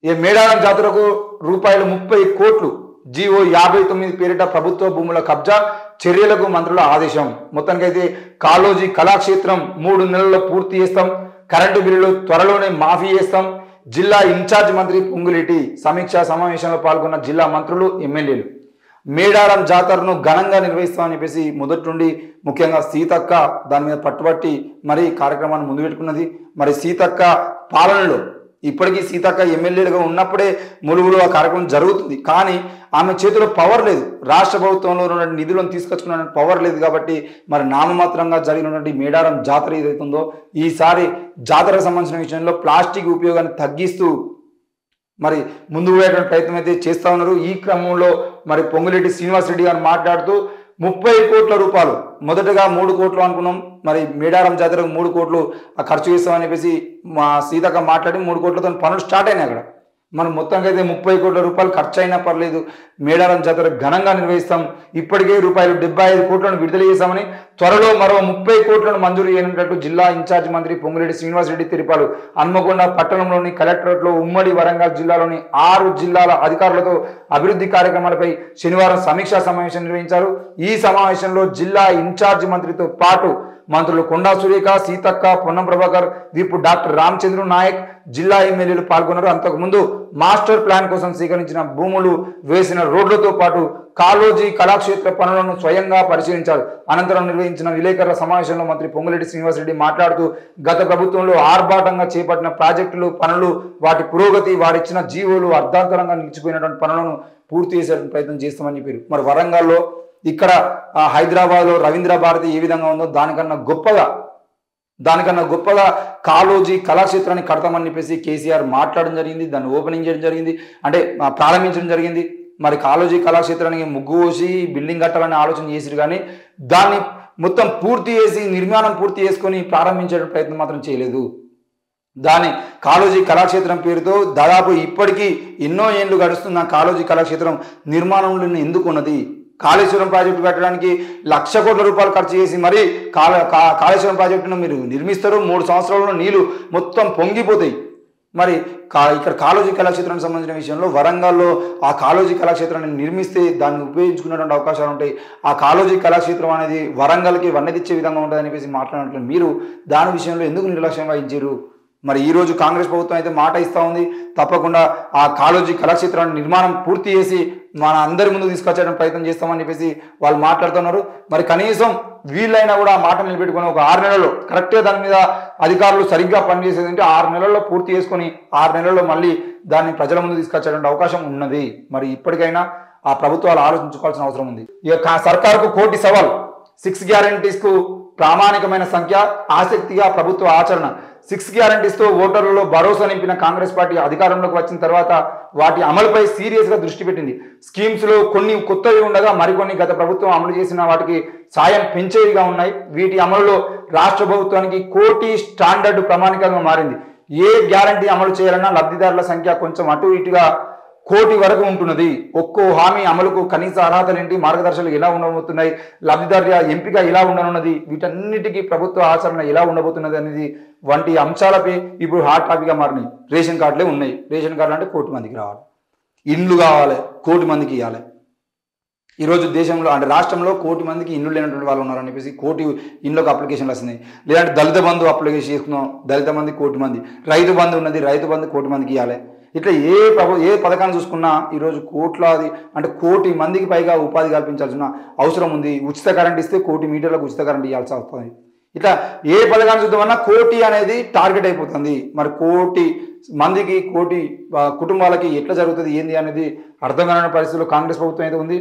ఈ మేడారం జాతరకు రూపాయలు 30 కోట్లు జీవో 59 పేరిట ప్రభుత్వ భూముల కబ్జా చర్యలకు మంత్రుల ఆదేశం. మొత్తానికైతే కాళోజీ కళాక్షేత్రం 3 నెలల్లో పూర్తి చేస్తాం, కరెంటు బిల్లులు త్వరలోనే మాఫీ చేస్తాం. జిల్లా ఇన్ఛార్జ్ మంత్రి పొంగులేటి సమీక్షా సమావేశంలో పాల్గొన్న జిల్లా మంత్రులు ఎమ్మెల్యేలు. మేడారం జాతరను ఘనంగా నిర్వహిస్తామని చెప్పేసి మొదటి నుండి ముఖ్యంగా సీతక్క దాని మీద పట్టుబట్టి మరి కార్యక్రమాన్ని ముందు పెట్టుకున్నది. మరి సీతక్క పాలనలో ఇప్పటికీ సీతక్క ఎమ్మెల్యేలుగా ఉన్నప్పుడే ములుగులు ఆ కార్యక్రమం జరుగుతుంది. కానీ ఆమె చేతిలో పవర్ లేదు, రాష్ట్ర ప్రభుత్వంలో ఉన్న నిధులను తీసుకొచ్చుకున్న పవర్ లేదు. కాబట్టి మరి నామమాత్రంగా జరిగినటువంటి మేడారం జాతర ఏదైతుందో ఈసారి జాతరకు సంబంధించిన విషయంలో ప్లాస్టిక్ ఉపయోగాన్ని తగ్గిస్తూ మరి ముందుకు పోయేటువంటి ప్రయత్నం అయితే చేస్తూ ఉన్నారు. ఈ క్రమంలో మరి పొంగులేటి శ్రీనివాసరెడ్డి గారు మాట్లాడుతూ 30 కోట్ల రూపాయలు మొదటగా 3 కోట్లు అనుకున్నాం, మరి మేడారం జాతరకు 3 కోట్లు ఖర్చు చేస్తామని చెప్పేసి మా సీతక్క మాట్లాడి 3 కోట్లతో పనులు స్టార్ట్ అయినాయి. అక్కడ మనం మొత్తంగా అయితే 30 కోట్ల రూపాయలు ఖర్చు అయినా పర్లేదు, మేడారం జాతర ఘనంగా నిర్వహిస్తాం. ఇప్పటికే రూపాయలు 75 కోట్లను విడుదల చేశామని త్వరలో మరో 30 కోట్లను మంజూరు చేయనున్నట్టు జిల్లా ఇన్ఛార్జ్ మంత్రి పొంగులేటి శ్రీనివాసరెడ్డి తెలిపారు. హన్మకొండ పట్టణంలోని కలెక్టరేట్లో ఉమ్మడి వరంగల్ జిల్లాలోని 6 జిల్లాల అధికారులతో అభివృద్ధి కార్యక్రమాలపై శనివారం సమీక్షా సమావేశం నిర్వహించారు. ఈ సమావేశంలో జిల్లా ఇన్ఛార్జ్ మంత్రితో పాటు మంత్రులు కొండా సురేఖ, సీతక్క, పొన్నం ప్రభాకర్, విప్ డాక్టర్ రామచంద్ర నాయక్, జిల్లా ఎమ్మెల్యేలు పాల్గొన్నారు. అంతకుముందు మాస్టర్ ప్లాన్ కోసం సేకరించిన భూములు, వేసిన రోడ్లతో పాటు కాళోజీ కళాక్షేత్ర పనులను స్వయంగా పరిశీలించారు. అనంతరం నిర్వహించిన విలేకరుల సమావేశంలో మంత్రి పొంగులేటి శ్రీనివాసరెడ్డి మాట్లాడుతూ గత ప్రభుత్వంలో ఆర్భాటంగా చేపట్టిన ప్రాజెక్టులు, పనులు, వాటి పురోగతి, వారిచ్చిన జీవోలు అర్ధాంతరంగా నిలిచిపోయినటువంటి పనులను పూర్తి చేసే ప్రయత్నం చేస్తామని చెప్పారు. మరి వరంగల్లో ఇక్కడ హైదరాబాద్లో రవీంద్ర భారతి ఏ విధంగా ఉందో దానికన్నా గొప్పగా కాళోజీ కళాక్షేత్రాన్ని కడతామని చెప్పేసి కేసీఆర్ మాట్లాడడం జరిగింది. దాన్ని ఓపెనింగ్ చేయడం జరిగింది, అంటే ప్రారంభించడం జరిగింది. మరి కాళోజీ కళాక్షేత్రానికి ముగ్గు పోసి బిల్డింగ్ కట్టాలని ఆలోచన చేసిరు, కానీ దాన్ని మొత్తం పూర్తి చేసి నిర్మాణం పూర్తి చేసుకొని ప్రారంభించే ప్రయత్నం మాత్రం చేయలేదు. దాని కాళోజీ కళాక్షేత్రం పేరుతో దాదాపు ఇప్పటికీ ఎన్నో ఏళ్ళు గడుస్తున్న కాళోజీ కళాక్షేత్రం నిర్మాణంలో ఎందుకు ఉన్నది? కాళేశ్వరం ప్రాజెక్టు కట్టడానికి 1,00,000 కోట్ల రూపాయలు ఖర్చు చేసి మరి కాళేశ్వరం ప్రాజెక్టును మీరు నిర్మిస్తారు, 3 సంవత్సరాల్లో నీళ్లు మొత్తం పొంగిపోతాయి. మరి ఇక్కడ కాళోజీ కళాక్షేత్రానికి సంబంధించిన విషయంలో వరంగల్లో ఆ కాళోజీ కళాక్షేత్రాన్ని నిర్మిస్తే దాన్ని ఉపయోగించుకునేటువంటి అవకాశాలు ఉంటాయి. ఆ కాళోజీ కళాక్షేత్రం అనేది వరంగల్కి వన్నెదిచ్చే విధంగా ఉంటుందని చెప్పేసి మాట్లాడినట్లు మీరు దాని విషయంలో ఎందుకు నిర్లక్ష్యం వహించారు? మరి ఈరోజు కాంగ్రెస్ ప్రభుత్వం అయితే మాట ఇస్తూ ఉంది, తప్పకుండా ఆ కాళోజీ కళాక్షేత్రాన్ని నిర్మాణం పూర్తి చేసి మన అందరి ముందుకు తీసుకొచ్చే ప్రయత్నం చేస్తామని చెప్పేసి వాళ్ళు మాట్లాడుతున్నారు. మరి కనీసం వీళ్ళైనా కూడా ఆ మాట నిలబెట్టుకొని ఒక 6 నెలల్లో కరెక్ట్గా దాని మీద అధికారులు సరిగ్గా పనిచేసేదంటే 6 నెలల్లో పూర్తి చేసుకొని 6 నెలల్లో మళ్ళీ దాన్ని ప్రజల ముందు తీసుకొచ్చేటువంటి అవకాశం ఉన్నది. మరి ఇప్పటికైనా ఆ ప్రభుత్వాలు ఆలోచించుకోవాల్సిన అవసరం ఉంది. ఇక సర్కారుకు కోటి సవాల్, 6 గ్యారంటీస్కు ప్రామాణికమైన సంఖ్య, ఆసక్తిగా ప్రభుత్వ ఆచరణ. 6 గ్యారంటీస్తో ఓటర్లలో భరోసా నింపిన కాంగ్రెస్ పార్టీ అధికారంలోకి వచ్చిన తర్వాత వాటి అమలుపై సీరియస్గా దృష్టి పెట్టింది. స్కీమ్స్లో కొన్ని కొత్తవి ఉండగా మరికొన్ని గత ప్రభుత్వం అమలు చేసిన వాటికి సాయం పెంచేవిగా ఉన్నాయి. వీటి అమలులో రాష్ట్ర ప్రభుత్వానికి కోటి స్టాండర్డ్ ప్రామాణికంగా మారింది. ఏ గ్యారంటీ అమలు చేయాలన్నా లబ్ధిదారుల సంఖ్య కొంచెం అటు ఇటుగా కోటి వరకు ఉంటున్నది. ఒక్కో హామీ అమలుకు కనీస అర్హతలు ఏంటి, మార్గదర్శకాలు ఎలా ఉండబోతున్నాయి, లబ్ధిదారుల ఎంపిక ఎలా ఉండనున్నది, వీటన్నిటికీ ప్రభుత్వ ఆచరణ ఎలా ఉండబోతున్నది అనేది వంటి అంశాలపై ఇప్పుడు హాట్ టాపిక్గా మారినాయి. రేషన్ కార్డులే ఉన్నాయి. రేషన్ కార్డులు అంటే 1 కోటి మందికి రావాలి, ఇండ్లు కావాలి, 1 కోటి మందికి ఇవ్వాలి. ఈరోజు దేశంలో అంటే రాష్ట్రంలో 1 కోటి మందికి ఇండ్లు లేనటువంటి వాళ్ళు ఉన్నారని చెప్పేసి 1 కోటి ఇండ్లకు అప్లికేషన్లు వస్తున్నాయి. లేదంటే దళిత బంధు అప్లికేషన్ చేసుకున్నాం, దళిత మంది 1 కోటి మంది, రైతు బంధు ఉన్నది, రైతు బంధు 1 కోటి మందికి ఇవ్వాలి. ఇట్లా ఏ పథకాన్ని చూసుకున్నా ఈరోజు కోట్లాది అంటే 1 కోటి మందికి పైగా ఉపాధి కల్పించాల్సిన అవసరం ఉంది. ఉచిత కరెంట్ ఇస్తే 1 కోటి మీటర్లకు ఉచిత కరెంట్ ఇవ్వాల్సి వస్తుంది. ఇట్లా ఏ పథకాన్ని చూద్దామన్నా 1 కోటి అనేది టార్గెట్ అయిపోతుంది. మరి 1 కోటి మందికి 1 కోటి కుటుంబాలకి ఎట్లా జరుగుతుంది ఏంది అనేది అర్థం కాని పరిస్థితుల్లో కాంగ్రెస్ ప్రభుత్వం అయితే ఉంది.